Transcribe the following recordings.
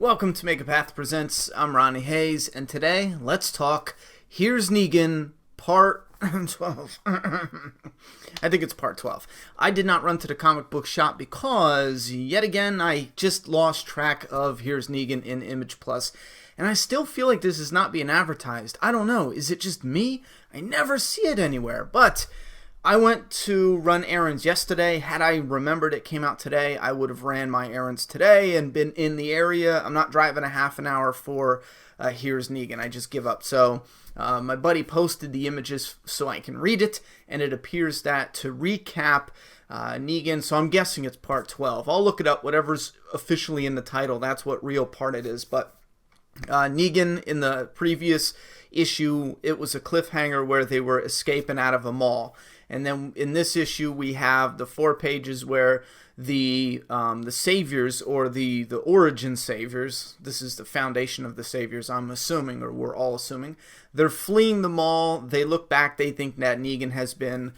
Welcome to Make a Path Presents. I'm Ronnie Hayes, and today let's talk Here's Negan Part 12. I think it's Part 12. I did not run to the comic book shop because, yet again, I just lost track of Here's Negan in Image Plus, and I still feel like this is not being advertised. I don't know. Is it just me? I never see it anywhere, but I went to run errands yesterday. Had I remembered it came out today, I would have ran my errands today and been in the area. I'm not driving a half an hour for Here's Negan. I just give up. So my buddy posted the images so I can read it, and it appears that to recap Negan, so I'm guessing it's part 12. I'll look it up. Whatever's officially in the title, that's what real part it is. But Negan, in the previous issue, it was a cliffhanger where they were escaping out of a mall. And then in this issue, we have the 4 pages where the saviors, or the origin saviors, this is the foundation of the saviors, I'm assuming, or we're all assuming, they're fleeing the mall. They look back, they think that Negan has been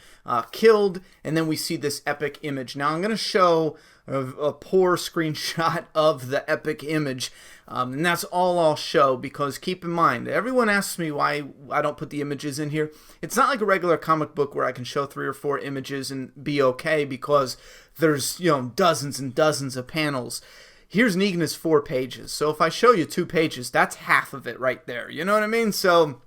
killed, and then we see this epic image. Now I'm going to show a poor screenshot of the epic image, and that's all I'll show, because keep in mind, everyone asks me why I don't put the images in here. It's not like a regular comic book where I can show 3 or 4 images and be okay, because there's, dozens and dozens of panels. Here's Negan is 4 pages, so if I show you 2 pages, that's half of it right there, you know what I mean? So,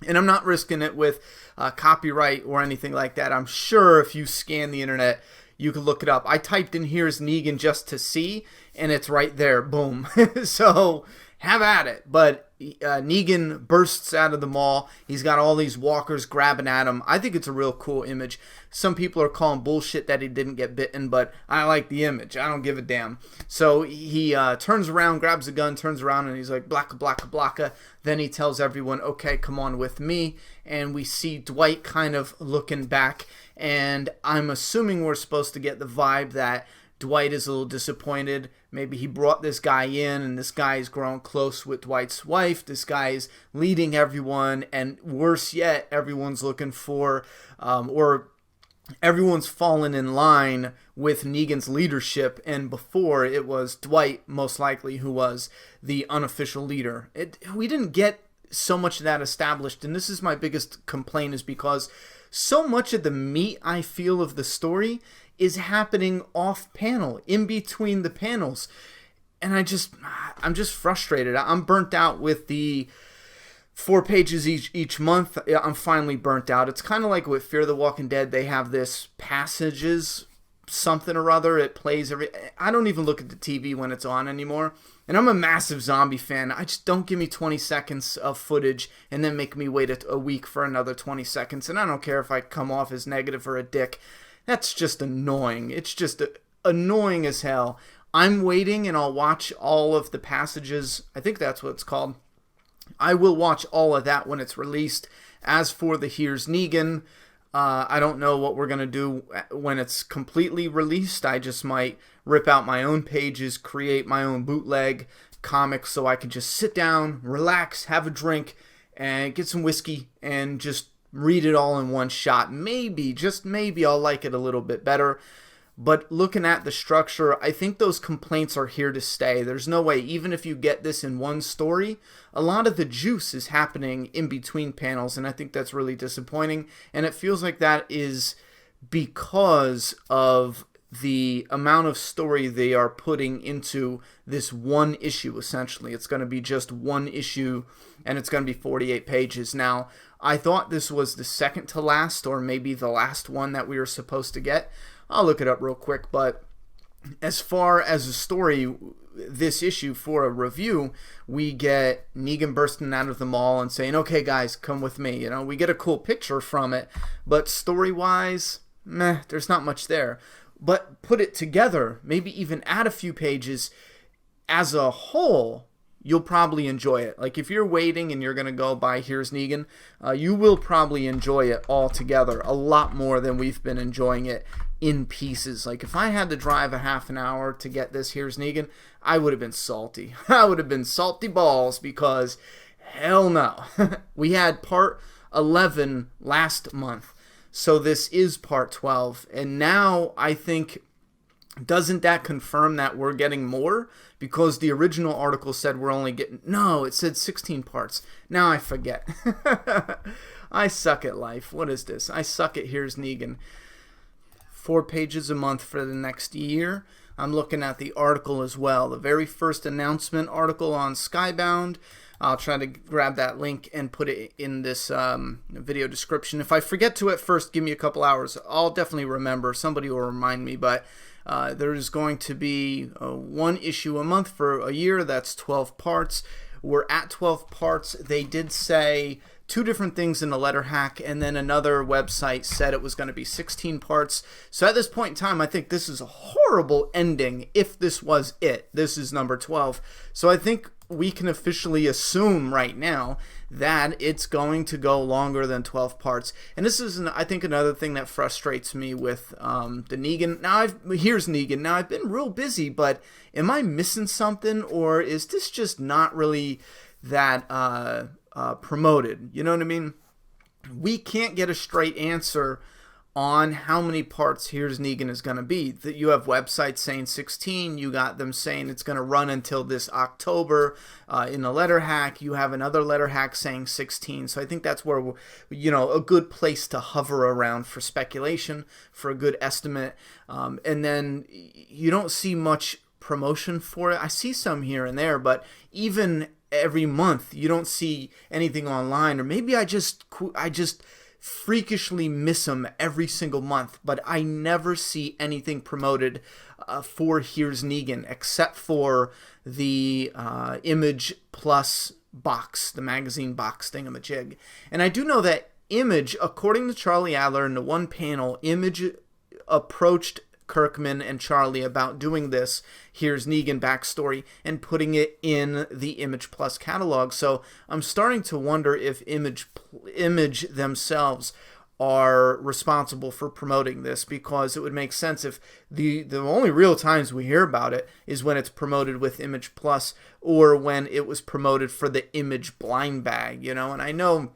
and I'm not risking it with copyright or anything like that. I'm sure if you scan the internet, you can look it up. I typed in Here's Negan just to see, and it's right there. Boom. So have at it. But Negan bursts out of the mall. He's got all these walkers grabbing at him. I think it's a real cool image. Some people are calling bullshit that he didn't get bitten, but I like the image. I don't give a damn. So he turns around, grabs a gun, turns around, and he's like, blacka, blacka, blacka. Then he tells everyone, okay, come on with me. And we see Dwight kind of looking back, and I'm assuming we're supposed to get the vibe that Dwight is a little disappointed. Maybe he brought this guy in, and this guy is growing close with Dwight's wife. This guy is leading everyone, and worse yet, everyone's looking for, or everyone's fallen in line with Negan's leadership, and before it was Dwight, most likely, who was the unofficial leader. We didn't get so much of that established, and this is my biggest complaint, is because so much of the meat, I feel, of the story is happening off panel, in between the panels, and I'm just frustrated. I'm burnt out with the 4 pages each month. I'm finally burnt out. It's kind of like with Fear the Walking Dead. They have this passages something or other. It plays I don't even look at the TV when it's on anymore. And I'm a massive zombie fan. I just don't give me 20 seconds of footage and then make me wait a week for another 20 seconds. And I don't care if I come off as negative or a dick. That's just annoying. It's just annoying as hell. I'm waiting, and I'll watch all of the passages. I think that's what it's called. I will watch all of that when it's released. As for the Here's Negan, I don't know what we're going to do when it's completely released. I just might rip out my own pages, create my own bootleg comic so I can just sit down, relax, have a drink, and get some whiskey, and just read it all in one shot. Maybe, just maybe, I'll like it a little bit better. But looking at the structure, I think those complaints are here to stay. There's no way, even if you get this in one story, a lot of the juice is happening in between panels, and I think that's really disappointing. And it feels like that is because of the amount of story they are putting into this one issue, essentially. It's going to be just one issue, and it's going to be 48 pages. Now, I thought this was the second to last, or maybe the last one that we were supposed to get. I'll look it up real quick, but as far as a story, this issue for a review, we get Negan bursting out of the mall and saying, okay guys, come with me. We get a cool picture from it, but story-wise, meh, there's not much there. But put it together, maybe even add a few pages, as a whole, you'll probably enjoy it. Like, if you're waiting and you're going to go buy Here's Negan, you will probably enjoy it all together a lot more than we've been enjoying it in pieces. Like, if I had to drive a half an hour to get this Here's Negan, I would have been salty. I would have been salty balls, because hell no. We had part 11 last month, so this is part 12, and now I think Doesn't that confirm that we're getting more? Because the original article said we're only getting... No, it said 16 parts. Now I forget. I suck at life. What is this? I suck at Here's Negan. 4 pages a month for the next year. I'm looking at the article as well. The very first announcement article on Skybound. I'll try to grab that link and put it in this video description. If I forget to at first, give me a couple hours. I'll definitely remember. Somebody will remind me, but... there's going to be 1 issue a month for a year. That's 12 parts. We're at 12 parts. They did say 2 different things in the letter hack, and then another website said it was going to be 16 parts. So at this point in time, I think this is a horrible ending if this was it. This is number 12. So I think we can officially assume right now that it's going to go longer than 12 parts. And this is, I think, another thing that frustrates me with the Negan. Now, Here's Negan. Now, I've been real busy, but am I missing something, or is this just not really that promoted? You know what I mean? We can't get a straight answer on how many parts Here's Negan is going to be. That you have websites saying 16, you got them saying it's going to run until this October. In the letter hack, you have another letter hack saying 16. So I think that's where, a good place to hover around for speculation, for a good estimate. And then you don't see much promotion for it. I see some here and there, but even every month you don't see anything online. Or maybe I just freakishly miss them every single month, but I never see anything promoted for Here's Negan except for the Image Plus box, the magazine box thingamajig. And I do know that Image, according to Charlie Adler in the one panel, Image approached Kirkman and Charlie about doing this Here's Negan backstory and putting it in the Image Plus catalog. So I'm starting to wonder if Image themselves are responsible for promoting this, because it would make sense if the only real times we hear about it is when it's promoted with Image Plus or when it was promoted for the Image blind bag, and I know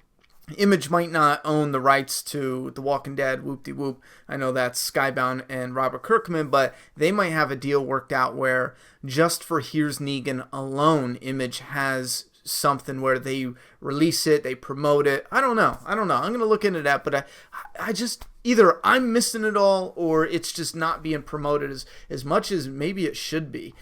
Image might not own the rights to The Walking Dead, whoop-de-whoop. I know that's Skybound and Robert Kirkman, but they might have a deal worked out where just for Here's Negan alone, Image has something where they release it, they promote it. I don't know. I'm going to look into that, but I just, either I'm missing it all or it's just not being promoted as much as maybe it should be.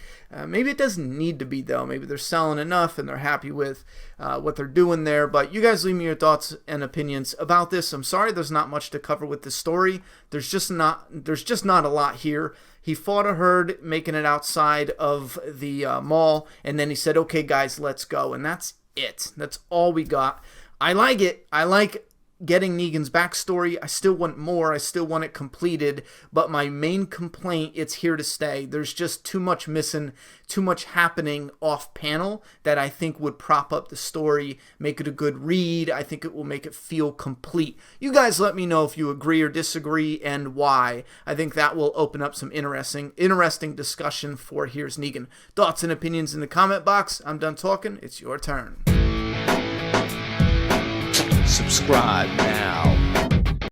Maybe it doesn't need to be, though. Maybe they're selling enough and they're happy with what they're doing there. But you guys leave me your thoughts and opinions about this. I'm sorry there's not much to cover with this story. There's just not a lot here. He fought a herd, making it outside of the mall, and then he said, okay, guys, let's go. And that's it. That's all we got. I like it. I like getting Negan's backstory. I still want more. I still want it completed. But my main complaint, it's here to stay. There's just too much missing, too much happening off panel that I think would prop up the story, make it a good read. I think it will make it feel complete. You guys let me know if you agree or disagree and why. I think that will open up some interesting discussion for Here's Negan. Thoughts and opinions in the comment box. I'm done talking. It's your turn. Subscribe now.